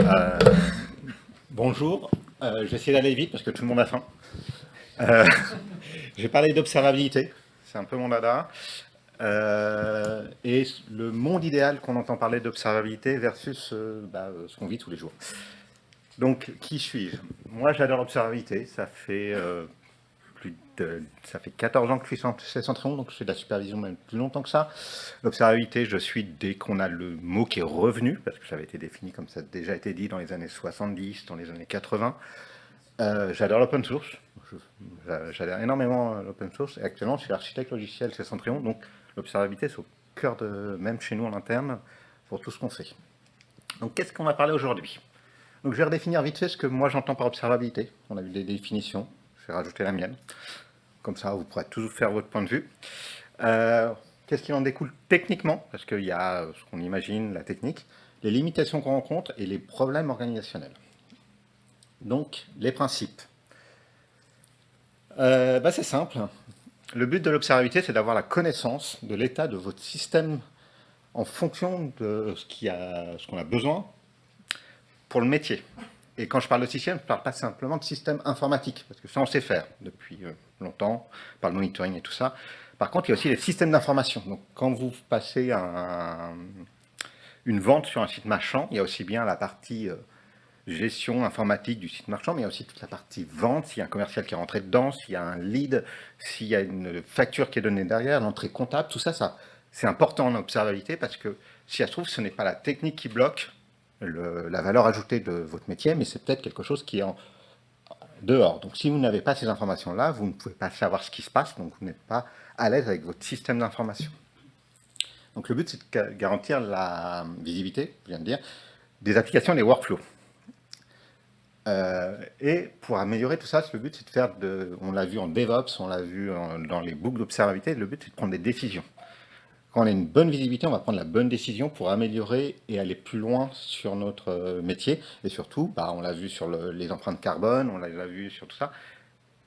Euh, Bonjour, je vais essayer d'aller vite parce que tout le monde a faim. Euh, je vais parler d'observabilité, c'est un peu mon dada. Et le monde idéal qu'on entend parler d'observabilité versus ce qu'on vit tous les jours. Donc, qui suis-je? Moi, j'adore l'observabilité, ça fait 14 ans que je suis chez Centrion, donc je fais de la supervision même plus longtemps que ça. L'observabilité, je suis dès qu'on a le mot qui est revenu, parce que ça avait été défini comme ça a déjà été dit dans les années 70, dans les années 80. J'adore l'open source. J'adore énormément l'open source. Et actuellement, je suis architecte logiciel chez Centrion, donc l'observabilité, c'est au cœur de, même chez nous en interne, pour tout ce qu'on fait. Donc, qu'est-ce qu'on va parler aujourd'hui? Donc, je vais redéfinir vite fait ce que moi j'entends par observabilité. On a eu des définitions, je vais rajouter la mienne. Comme ça, vous pourrez toujours faire votre point de vue. Euh, Qu'est-ce qui en découle techniquement? Parce qu'il y a ce qu'on imagine, la technique, les limitations qu'on rencontre et les problèmes organisationnels. Donc, les principes. C'est simple. Le but de l'observabilité, c'est d'avoir la connaissance de l'état de votre système en fonction de ce qu'on a besoin pour le métier. Et quand je parle de système, je ne parle pas simplement de système informatique, parce que ça, on sait faire depuis longtemps, par le monitoring et tout ça. Par contre, il y a aussi les systèmes d'information. Donc, quand vous passez une vente sur un site marchand, il y a aussi bien la partie gestion informatique du site marchand, mais il y a aussi toute la partie vente, s'il y a un commercial qui est rentré dedans, s'il y a un lead, s'il y a une facture qui est donnée derrière, l'entrée comptable, tout ça, c'est important en observabilité parce que si ça se trouve, ce n'est pas la technique qui bloque la valeur ajoutée de votre métier, mais c'est peut-être quelque chose qui est en dehors. Donc si vous n'avez pas ces informations-là, vous ne pouvez pas savoir ce qui se passe, donc vous n'êtes pas à l'aise avec votre système d'information. Donc le but, c'est de garantir la visibilité, je viens de dire, des applications et des workflows. Et pour améliorer tout ça, le but c'est de faire on l'a vu en DevOps, on l'a vu dans les boucles d'observabilité, le but c'est de prendre des décisions. Quand on a une bonne visibilité, on va prendre la bonne décision pour améliorer et aller plus loin sur notre métier. Et surtout, on l'a vu sur les empreintes carbone, on l'a vu sur tout ça.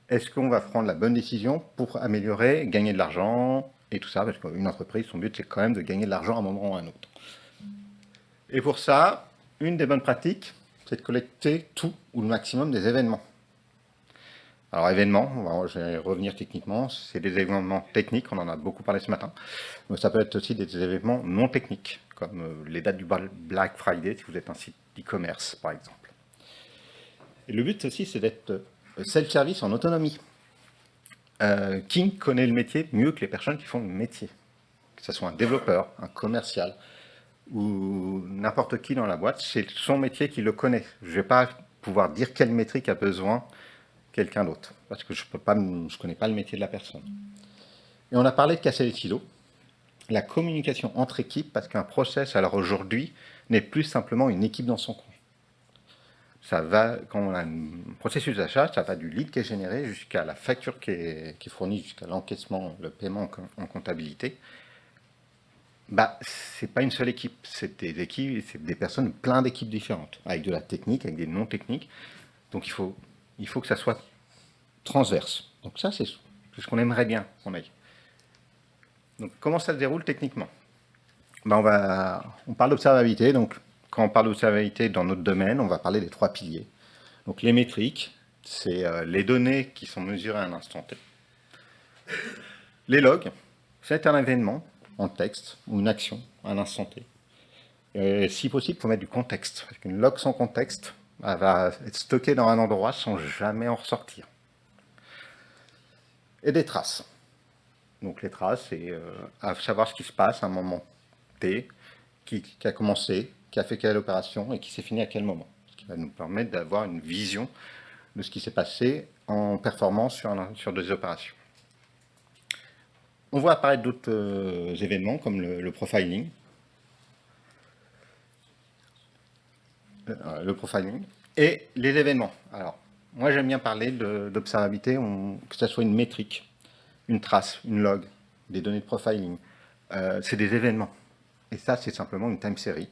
Est-ce qu'on va prendre la bonne décision pour améliorer, gagner de l'argent et tout ça? Parce qu'une entreprise, son but c'est quand même de gagner de l'argent à un moment ou à un autre. Et pour ça, une des bonnes pratiques, c'est de collecter tout ou le maximum des événements. Alors événements, je vais revenir techniquement, c'est des événements techniques, on en a beaucoup parlé ce matin, mais ça peut être aussi des événements non techniques, comme les dates du Black Friday, si vous êtes un site e-commerce par exemple. Et le but aussi, c'est d'être self-service en autonomie. Qui connaît le métier mieux que les personnes qui font le métier? Que ce soit un développeur, un commercial, ou n'importe qui dans la boîte, c'est son métier qui le connaît. Je ne vais pas pouvoir dire quelle métrique a besoin quelqu'un d'autre, parce que je ne connais pas le métier de la personne. Et on a parlé de casser les silos, la communication entre équipes, parce qu'un process, alors aujourd'hui, n'est plus simplement une équipe dans son coin. Ça va, quand on a un processus d'achat, ça va du lead qui est généré jusqu'à la facture qui est fournie, jusqu'à l'encaissement, le paiement en comptabilité. C'est pas une seule équipe, c'est des équipes, c'est des personnes, plein d'équipes différentes, avec de la technique, avec des non techniques. Donc il faut que ça soit transverse. Donc ça, c'est ce qu'on aimerait bien qu'on aille. Donc comment ça se déroule techniquement? On parle d'observabilité. Donc quand on parle d'observabilité dans notre domaine, on va parler des 3 piliers. Donc les métriques, c'est les données qui sont mesurées à un instant T. Les logs, c'est un événement en texte ou une action à un instant T. Et si possible, il faut mettre du contexte. Parce qu'une log sans contexte, elle va être stockée dans un endroit sans jamais en ressortir. Et des traces. Donc les traces, c'est à savoir ce qui se passe à un moment T, qui a commencé, qui a fait quelle opération et qui s'est fini à quel moment. Ce qui va nous permettre d'avoir une vision de ce qui s'est passé en performance sur des opérations. On voit apparaître d'autres événements comme le profiling. Le profiling et les événements. Alors, moi j'aime bien parler d'observabilité, que ce soit une métrique, une trace, une log, des données de profiling. C'est des événements. Et ça, c'est simplement une time series.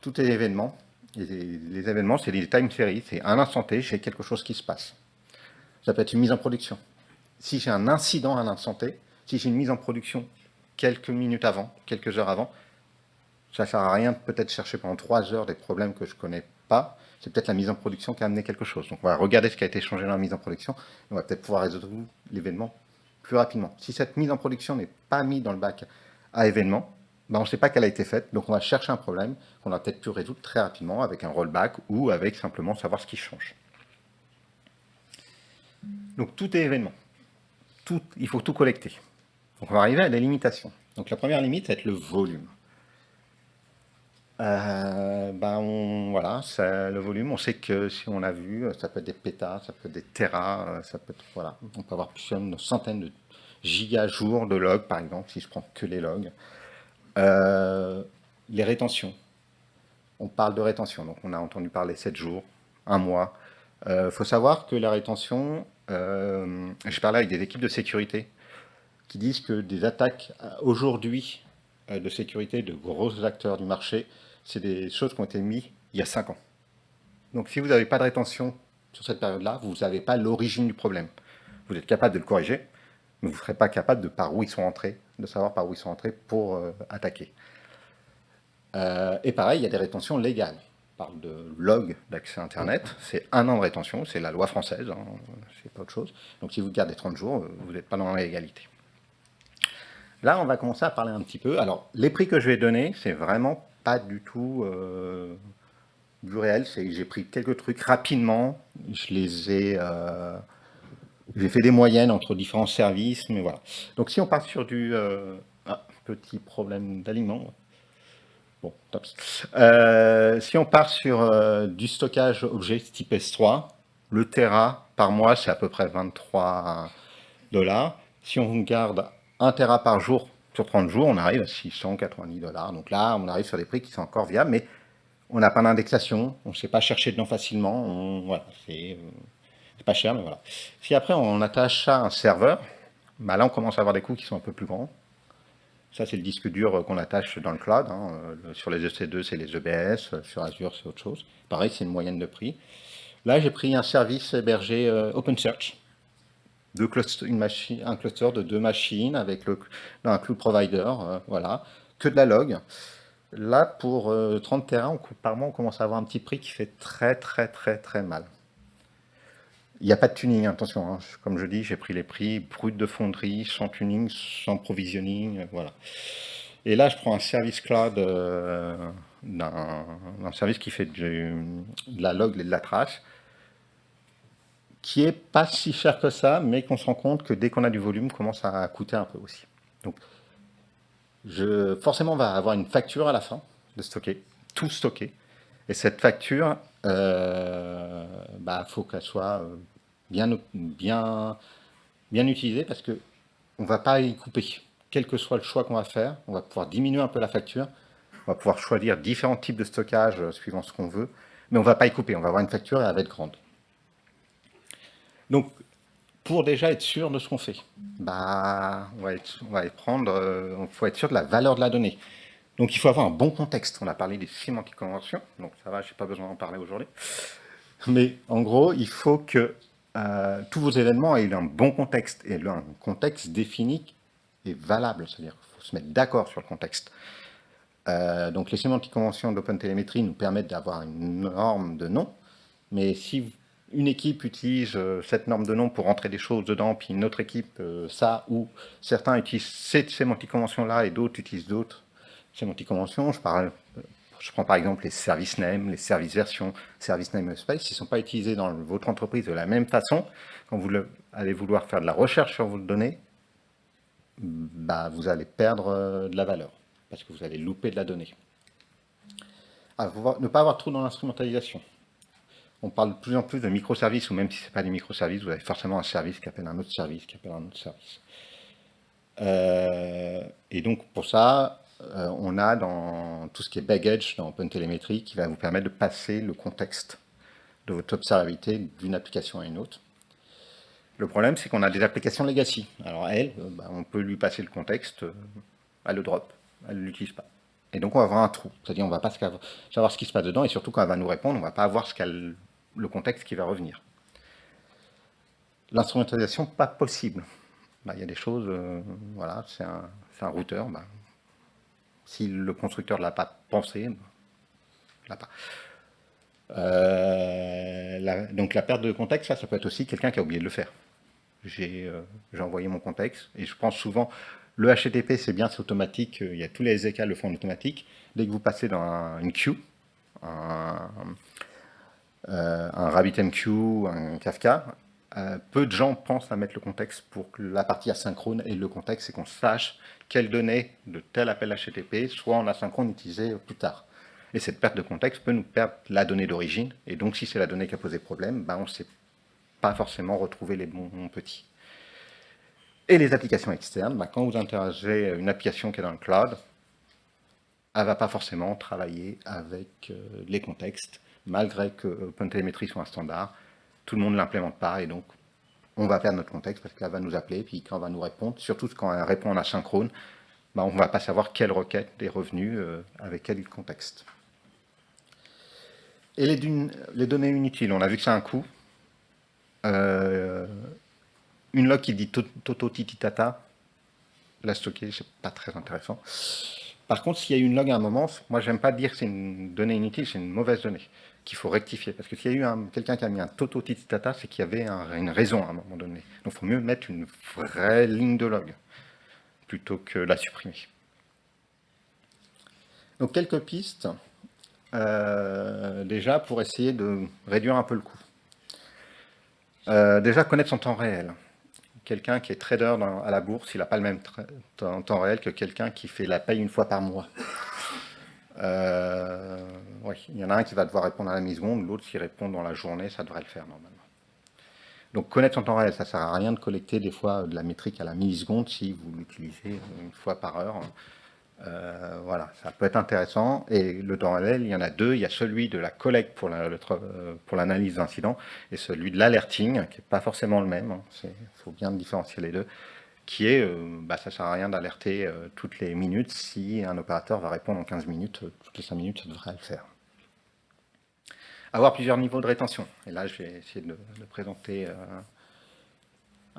Tous les événements, les événements, c'est des time series. C'est à un instant T, j'ai quelque chose qui se passe. Ça peut être une mise en production. Si j'ai un incident à un instant T, si j'ai une mise en production quelques minutes avant, quelques heures avant, Ça ne sert à rien peut-être chercher pendant 3 heures des problèmes que je ne connais pas. C'est peut-être la mise en production qui a amené quelque chose. Donc on va regarder ce qui a été changé dans la mise en production. Et on va peut-être pouvoir résoudre l'événement plus rapidement. Si cette mise en production n'est pas mise dans le bac à événement, ben on ne sait pas qu'elle a été faite. Donc on va chercher un problème qu'on a peut-être pu résoudre très rapidement avec un rollback ou avec simplement savoir ce qui change. Donc tout est événement. Il faut tout collecter. Donc on va arriver à des limitations. Donc la première limite, ça va être le volume. Voilà, le volume, on sait que si on a vu, ça peut être des pétas, ça peut être des téras, ça peut être, voilà, on peut avoir plusieurs centaines de gigajours de logs, par exemple, si je prends que les logs. Les rétentions, on parle de rétention, donc on a entendu parler 7 jours, 1 mois. Faut savoir que la rétention, je parlais avec des équipes de sécurité qui disent que des attaques aujourd'hui de sécurité de gros acteurs du marché, c'est des choses qui ont été mises il y a 5 ans. Donc si vous n'avez pas de rétention sur cette période-là, vous n'avez pas l'origine du problème. Vous êtes capable de le corriger, mais vous ne serez pas capable de par où ils sont entrés, de savoir par où ils sont entrés pour attaquer. Et pareil, il y a des rétentions légales. On parle de log d'accès Internet, c'est 1 an de rétention, c'est la loi française, hein, c'est pas autre chose. Donc si vous gardez 30 jours, vous n'êtes pas dans la légalité. Là, on va commencer à parler un petit peu. Alors, les prix que je vais donner, c'est vraiment pas du tout du réel. J'ai pris quelques trucs rapidement. J'ai fait des moyennes entre différents services, mais voilà. Donc, si on part sur du petit problème d'alignement. Bon, top. Si on part sur du stockage objet type S3, le Tera par mois, c'est à peu près 23 $. Si on garde 1 Tera par jour sur 30 jours, on arrive à 690 $. Donc là, on arrive sur des prix qui sont encore viables, mais on n'a pas d'indexation, on ne sait pas chercher dedans facilement. Voilà, c'est pas cher, mais voilà. Si après on attache ça à un serveur, bah là on commence à avoir des coûts qui sont un peu plus grands. Ça, c'est le disque dur qu'on attache dans le cloud. Hein. Sur les EC2, c'est les EBS. Sur Azure, c'est autre chose. Pareil, c'est une moyenne de prix. Là, j'ai pris un service hébergé OpenSearch. Un cluster de 2 machines avec un cloud provider. Voilà. Que de la log. Là, pour 30 Tera, par mois, on commence à avoir un petit prix qui fait très, très, très, très mal. Il n'y a pas de tuning, attention, hein. Comme je dis, j'ai pris les prix brut de fonderie, sans tuning, sans provisioning, voilà. Et là, je prends un service cloud d'un service qui fait de la log et de la trace, qui est pas si cher que ça, mais qu'on se rend compte que dès qu'on a du volume, commence à coûter un peu aussi. Donc, forcément, on va avoir une facture à la fin de stocker, tout stocker. Et cette facture, faut qu'elle soit bien utilisée parce que on va pas y couper. Quel que soit le choix qu'on va faire, on va pouvoir diminuer un peu la facture. On va pouvoir choisir différents types de stockage suivant ce qu'on veut, mais on va pas y couper. On va avoir une facture et elle va être grande. Donc, pour déjà être sûr de ce qu'on fait, faut être sûr de la valeur de la donnée. Donc il faut avoir un bon contexte. On a parlé des sémantiques conventions, donc ça va, je n'ai pas besoin d'en parler aujourd'hui. Mais en gros, il faut que tous vos événements aient un bon contexte, et un contexte défini et valable. C'est-à-dire qu'il faut se mettre d'accord sur le contexte. Donc les sémantiques conventions d'OpenTelemetry nous permettent d'avoir une norme de nom, mais si une équipe utilise cette norme de nom pour rentrer des choses dedans, puis une autre équipe ça, ou certains utilisent cette sémantique convention-là et d'autres utilisent d'autres sémantique convention, je prends par exemple les service names, les services versions, service name space, ils ne sont pas utilisés dans votre entreprise de la même façon. Quand vous allez vouloir faire de la recherche sur vos données, vous allez perdre de la valeur, parce que vous allez louper de la donnée. Ne pas avoir trop dans l'instrumentalisation. On parle de plus en plus de microservices, ou même si ce n'est pas des microservices, vous avez forcément un service qui appelle un autre service, qui appelle un autre service. Et donc pour ça, on a dans tout ce qui est baggage dans OpenTelemetry qui va vous permettre de passer le contexte de votre observabilité d'une application à une autre. Le problème, c'est qu'on a des applications legacy. Alors elle, on peut lui passer le contexte, elle le drop, elle ne l'utilise pas. Et donc on va avoir un trou, c'est-à-dire on ne va pas savoir ce qui se passe dedans, et surtout quand elle va nous répondre, on ne va pas avoir le contexte qui va revenir. L'instrumentalisation, pas possible. Il y a des choses, voilà, c'est un routeur, Si le constructeur ne l'a pas pensé, il ne l'a pas. Donc la perte de contexte, ça peut être aussi quelqu'un qui a oublié de le faire. J'ai envoyé mon contexte et je pense souvent, le HTTP c'est bien, c'est automatique, il y a tous les SDK le font en automatique. Dès que vous passez dans une queue, un RabbitMQ, un Kafka, peu de gens pensent à mettre le contexte pour que la partie asynchrone ait le contexte, c'est qu'on sache quelles données de tel appel HTTP soit en asynchrone utilisées plus tard. Et cette perte de contexte peut nous perdre la donnée d'origine, et donc si c'est la donnée qui a posé problème, on ne sait pas forcément retrouver les bons petits. Et les applications externes, quand vous interagez une application qui est dans le cloud, elle ne va pas forcément travailler avec les contextes, malgré que OpenTelemetry soit un standard, tout le monde ne l'implémente pas, et donc on va perdre notre contexte parce qu'elle va nous appeler, puis quand elle va nous répondre, surtout quand elle répond en asynchrone, on ne va pas savoir quelle requête est revenue avec quel contexte. Et les données inutiles, on a vu que c'est un coût. Une log qui dit toto tititata, la stocker, c'est pas très intéressant. Par contre, s'il y a eu une log à un moment, moi j'aime pas dire que c'est une donnée inutile, c'est une mauvaise donnée qu'il faut rectifier. Parce que s'il y a eu quelqu'un qui a mis un toto tititata, c'est qu'il y avait une raison à un moment donné. Donc il faut mieux mettre une vraie ligne de log plutôt que la supprimer. Donc quelques pistes déjà pour essayer de réduire un peu le coût. Déjà connaître son temps réel. Quelqu'un qui est trader à la bourse, il n'a pas le même temps réel que quelqu'un qui fait la paye une fois par mois. Oui, il y en a un qui va devoir répondre à la milliseconde, l'autre s'il répond dans la journée, ça devrait le faire normalement. Donc connaître son temps réel, ça ne sert à rien de collecter des fois de la métrique à la milliseconde si vous l'utilisez une fois par heure. Voilà, ça peut être intéressant. Et le temps réel, il y en a deux. Il y a celui de la collecte pour l'analyse d'incidents et celui de l'alerting, qui n'est pas forcément le même. Il faut bien différencier les deux. Qui est, ça ne sert à rien d'alerter toutes les minutes. Si un opérateur va répondre en 15 minutes, toutes les 5 minutes, ça devrait le faire. Avoir plusieurs niveaux de rétention. Et là, je vais essayer de présenter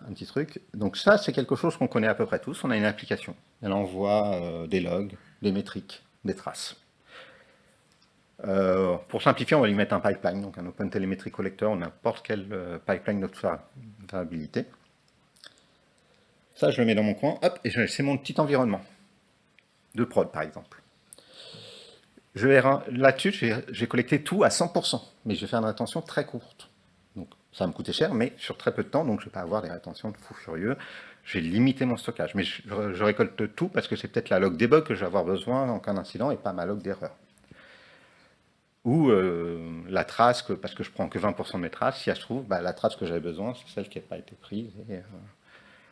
un petit truc. Donc ça, c'est quelque chose qu'on connaît à peu près tous. On a une application. Elle envoie des logs, des métriques, des traces. Pour simplifier, on va lui mettre un pipeline, donc un OpenTelemetry Collector ou n'importe quel pipeline d'observabilité. Ça, je le mets dans mon coin, hop, et c'est mon petit environnement de prod, par exemple. Là-dessus, j'ai collecté tout à 100%, mais je vais faire une rétention très courte. Donc, ça va me coûter cher, mais sur très peu de temps, donc je ne vais pas avoir des rétentions de fou furieux. Je vais limiter mon stockage, mais je récolte tout parce que c'est peut-être la log debug que je vais avoir besoin en cas d'incident et pas ma log d'erreur. Ou la trace, parce que je prends que 20% de mes traces, si elle se trouve, la trace que j'avais besoin, c'est celle qui n'a pas été prise. Et,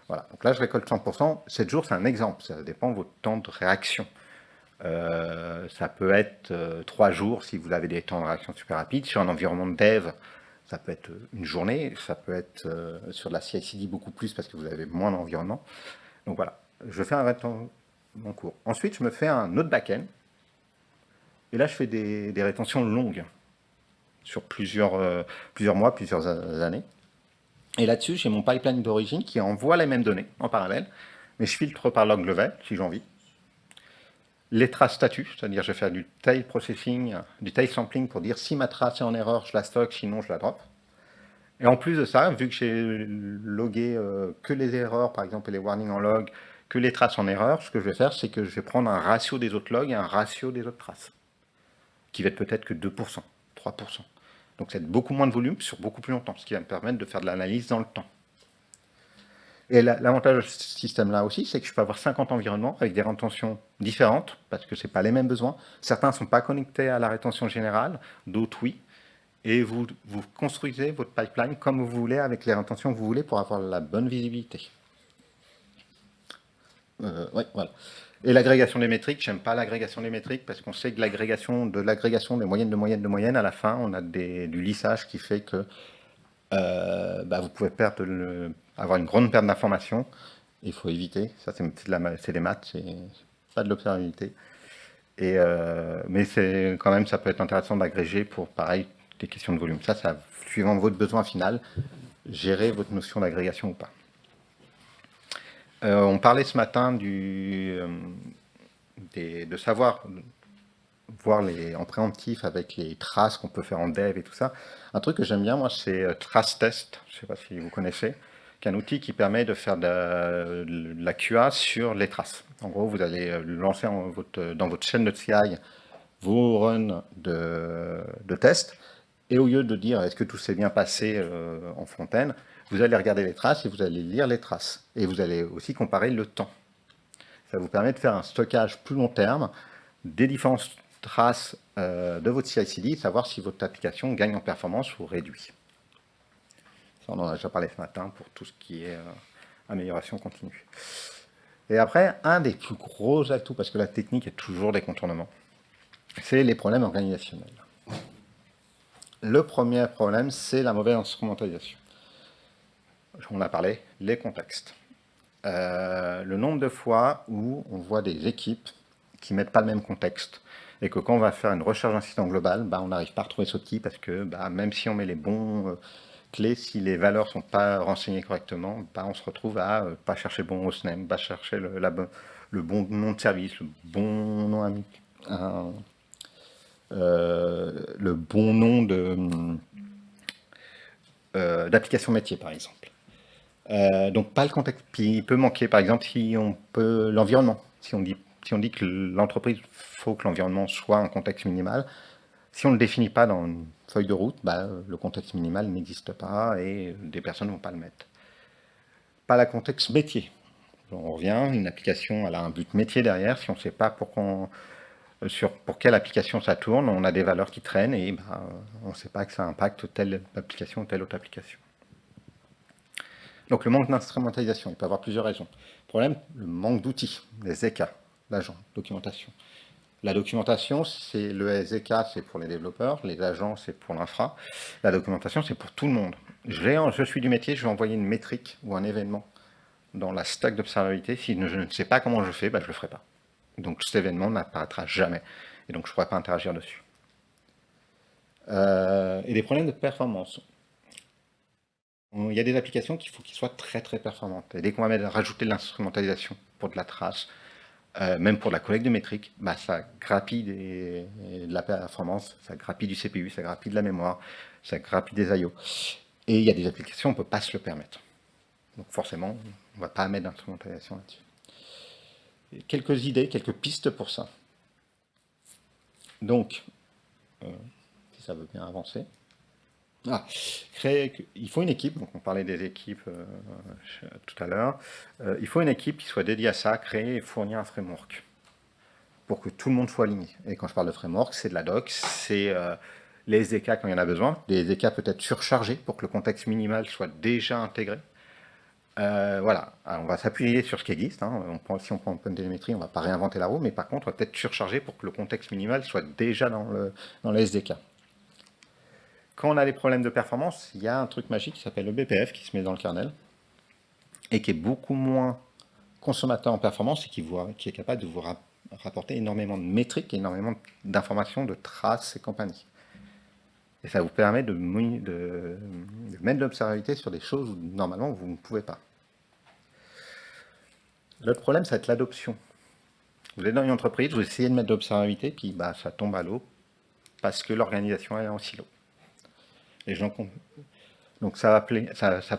voilà. Donc là, je récolte 100%. 7 jours, c'est un exemple, ça dépend de votre temps de réaction. Ça peut être 3 jours si vous avez des temps de réaction super rapides. Sur un environnement de dev, ça peut être une journée, ça peut être sur de la CI/CD beaucoup plus parce que vous avez moins d'environnement. Donc voilà, je fais un rétention mon cours. Ensuite, je me fais un autre back-end. Et là, je fais des rétentions longues sur plusieurs mois, plusieurs années. Et là-dessus, j'ai mon pipeline d'origine qui envoie les mêmes données en parallèle, mais je filtre par log level si j'ai envie. Les traces statut, c'est-à-dire je vais faire du tail processing, du tail sampling pour dire si ma trace est en erreur, je la stocke, sinon je la drop. Et en plus de ça, vu que j'ai logué que les erreurs, par exemple, et les warnings en log, que les traces en erreur, ce que je vais faire, c'est que je vais prendre un ratio des autres logs et un ratio des autres traces, qui va être peut-être que 2%, 3%. Donc c'est beaucoup moins de volume sur beaucoup plus longtemps, ce qui va me permettre de faire de l'analyse dans le temps. Et l'avantage de ce système-là aussi, c'est que je peux avoir 50 environnements avec des rétentions différentes, parce que ce n'est pas les mêmes besoins. Certains ne sont pas connectés à la rétention générale, d'autres oui. Et vous construisez votre pipeline comme vous voulez, avec les rétentions que vous voulez, pour avoir la bonne visibilité. Ouais, voilà. Et l'agrégation des métriques, j'aime pas l'agrégation des métriques, parce qu'on sait que l'agrégation des moyennes, à la fin, on a du lissage qui fait que vous pouvez avoir une grande perte d'informations. Il faut éviter. Ça, c'est des maths, c'est pas de l'observabilité. Mais quand même, ça peut être intéressant d'agréger pour, pareil, des questions de volume. Ça, suivant votre besoin final, gérer votre notion d'agrégation ou pas. On parlait ce matin de savoir voir en préemptif avec les traces qu'on peut faire en dev et tout ça. Un truc que j'aime bien, moi, c'est Trace Test. Je ne sais pas si vous connaissez, qui est un outil qui permet de faire de la QA sur les traces. En gros, vous allez lancer dans votre chaîne de CI vos runs de tests, et au lieu de dire est-ce que tout s'est bien passé en front-end, vous allez regarder les traces et vous allez lire les traces. Et vous allez aussi comparer le temps. Ça vous permet de faire un stockage plus long terme des différentes traces de votre CI/CD, savoir si votre application gagne en performance ou réduit. Ça, on en a déjà parlé ce matin pour tout ce qui est amélioration continue. Et après, un des plus gros atouts, parce que la technique est toujours des contournements, c'est les problèmes organisationnels. Le premier problème, c'est la mauvaise instrumentalisation. On a parlé, les contextes. Le nombre de fois où on voit des équipes qui ne mettent pas le même contexte, et que quand on va faire une recherche d'incident global, on n'arrive pas à retrouver ce outil parce que même si on met les bons clés, si les valeurs ne sont pas renseignées correctement, on se retrouve à pas chercher le bon hostname, pas chercher le bon nom de service, le bon nom le bon nom d'application métier, par exemple. Donc pas le contexte. Puis il peut manquer, par exemple, l'environnement. Si on dit que l'entreprise, faut que l'environnement soit un contexte minimal, si on ne le définit pas dans une feuille de route, le contexte minimal n'existe pas et des personnes ne vont pas le mettre. Pas le contexte métier. On revient, une application, elle a un but métier derrière. Si on ne sait pas pour quelle application ça tourne, on a des valeurs qui traînent et on ne sait pas que ça impacte telle application ou telle autre application. Donc le manque d'instrumentalisation, il peut avoir plusieurs raisons. Le problème, le manque d'outils, les EK, l'agent, documentation. La documentation, c'est le SDK, c'est pour les développeurs, les agents, c'est pour l'infra. La documentation, c'est pour tout le monde. Je suis du métier, je vais envoyer une métrique ou un événement dans la stack d'observabilité. Si je ne sais pas comment je fais, je ne le ferai pas. Donc cet événement n'apparaîtra jamais. Et donc je ne pourrai pas interagir dessus. Et des problèmes de performance. Il y a des applications qu'il faut qu'elles soient très très performantes. Et dès qu'on va rajouter de l'instrumentalisation pour de la trace, même pour de la collecte de métriques, ça grappille de la performance, ça grappille du CPU, ça grappille de la mémoire, ça grappille des I/O. Et il y a des applications, on ne peut pas se le permettre. Donc forcément, on ne va pas mettre d'instrumentalisation là-dessus. Quelques idées, quelques pistes pour ça. Donc, si ça veut bien avancer. Il faut une équipe, donc on parlait des équipes tout à l'heure, il faut une équipe qui soit dédiée à ça, créer et fournir un framework pour que tout le monde soit aligné. Et quand je parle de framework, c'est de la doc, c'est les SDK quand il y en a besoin, des SDK peut-être surchargés pour que le contexte minimal soit déjà intégré. Voilà, alors, on va s'appuyer sur ce qui existe, si on prend OpenTelemetry, on ne va pas réinventer la roue, mais par contre on va peut-être surcharger pour que le contexte minimal soit déjà dans le SDK. Quand on a des problèmes de performance, il y a un truc magique qui s'appelle le BPF qui se met dans le kernel et qui est beaucoup moins consommateur en performance et qui est capable de vous rapporter énormément de métriques, énormément d'informations, de traces et compagnie. Et ça vous permet de mettre de l'observabilité sur des choses où normalement vous ne pouvez pas. L'autre problème, ça va être l'adoption. Vous êtes dans une entreprise, vous essayez de mettre de l'observabilité, puis ça tombe à l'eau parce que l'organisation est en silo. Les gens donc ça peut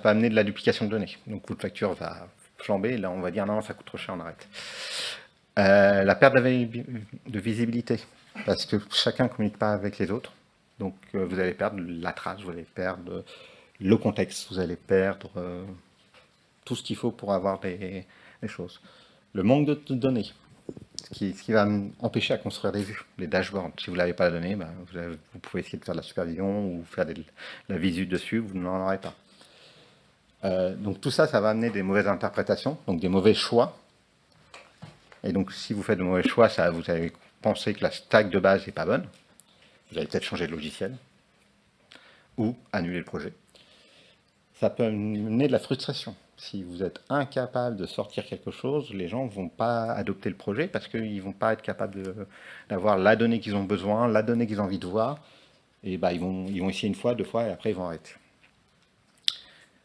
amener de la duplication de données. Donc votre facture va flamber, et là on va dire non, ça coûte trop cher, on arrête. La perte de visibilité, parce que chacun ne communique pas avec les autres. Donc vous allez perdre la trace, vous allez perdre le contexte, vous allez perdre tout ce qu'il faut pour avoir les choses. Le manque de données, ce qui va empêcher à construire des vues, les dashboards. Si vous ne l'avez pas la donnée, vous pouvez essayer de faire de la supervision ou faire de la visu dessus, vous n'en aurez pas. Donc tout ça, ça va amener des mauvaises interprétations, donc des mauvais choix. Et donc si vous faites de mauvais choix, vous allez penser que la stack de base n'est pas bonne. Vous allez peut-être changer de logiciel ou annuler le projet. Ça peut amener de la frustration. Si vous êtes incapable de sortir quelque chose, les gens ne vont pas adopter le projet parce qu'ils ne vont pas être capables d'avoir la donnée qu'ils ont besoin, la donnée qu'ils ont envie de voir. Et ils vont essayer une fois, deux fois et après ils vont arrêter.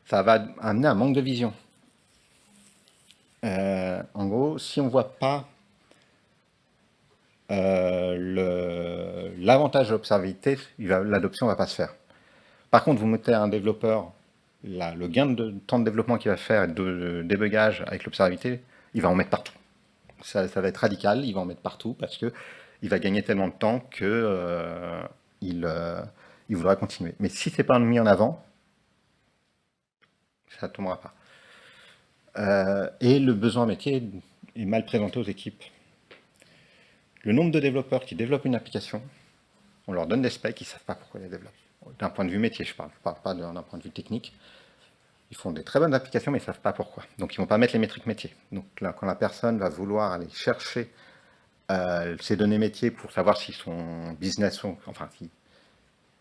Ça va amener un manque de vision. En gros, si on ne voit pas l'avantage de l'observabilité, l'adoption ne va pas se faire. Par contre, vous mettez un développeur, le gain de temps de développement qu'il va faire et de débugage avec l'observabilité, il va en mettre partout. Ça va être radical, il va en mettre partout parce qu'il va gagner tellement de temps qu'il voudra continuer. Mais si ce n'est pas mis en avant, ça ne tombera pas. Et le besoin métier est mal présenté aux équipes. Le nombre de développeurs qui développent une application, on leur donne des specs, ils ne savent pas pourquoi ils les développent. D'un point de vue métier, je parle pas d'un point de vue technique. Ils font des très bonnes applications, mais ils ne savent pas pourquoi. Donc, ils ne vont pas mettre les métriques métiers. Donc, là, quand la personne va vouloir aller chercher ses données métiers pour savoir si son business, enfin,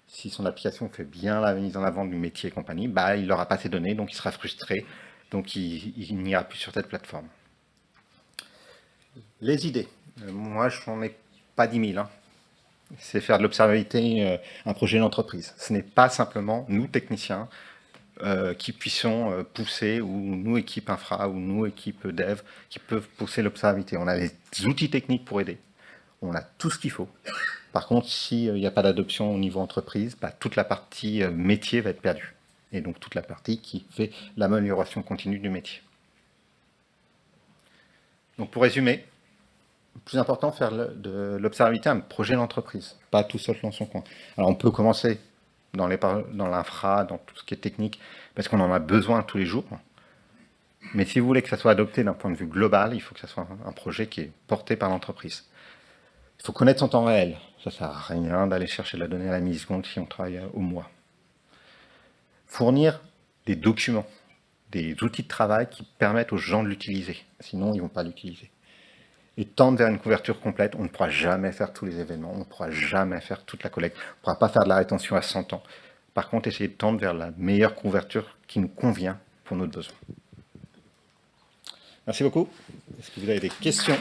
si son application fait bien la mise en avant du métier et compagnie, bah, il n'aura pas ces données, donc il sera frustré. Donc, il n'ira plus sur cette plateforme. Les idées. Moi, je n'en ai pas 10 000. Hein. C'est faire de l'observabilité un projet d'entreprise. Ce n'est pas simplement nous, techniciens, qui puissions pousser, ou nous, équipe infra, ou nous, équipe dev, qui peuvent pousser l'observabilité. On a les outils techniques pour aider. On a tout ce qu'il faut. Par contre, s'il n'y a pas d'adoption au niveau entreprise, bah, toute la partie métier va être perdue. Et donc toute la partie qui fait l'amélioration continue du métier. Donc pour résumer, le plus important, faire de l'observabilité un projet d'entreprise, pas tout seul dans son coin. Alors on peut commencer dans l'infra, dans tout ce qui est technique, parce qu'on en a besoin tous les jours. Mais si vous voulez que ça soit adopté d'un point de vue global, il faut que ça soit un projet qui est porté par l'entreprise. Il faut connaître son temps réel. Ça ne sert à rien d'aller chercher de la donnée à la milliseconde si on travaille au mois. Fournir des documents, des outils de travail qui permettent aux gens de l'utiliser. Sinon, ils ne vont pas l'utiliser. Et tendre vers une couverture complète. On ne pourra jamais faire tous les événements. On ne pourra jamais faire toute la collecte. On ne pourra pas faire de la rétention à 100 ans. Par contre, essayer de tendre vers la meilleure couverture qui nous convient pour notre besoin. Merci beaucoup. Est-ce que vous avez des questions ?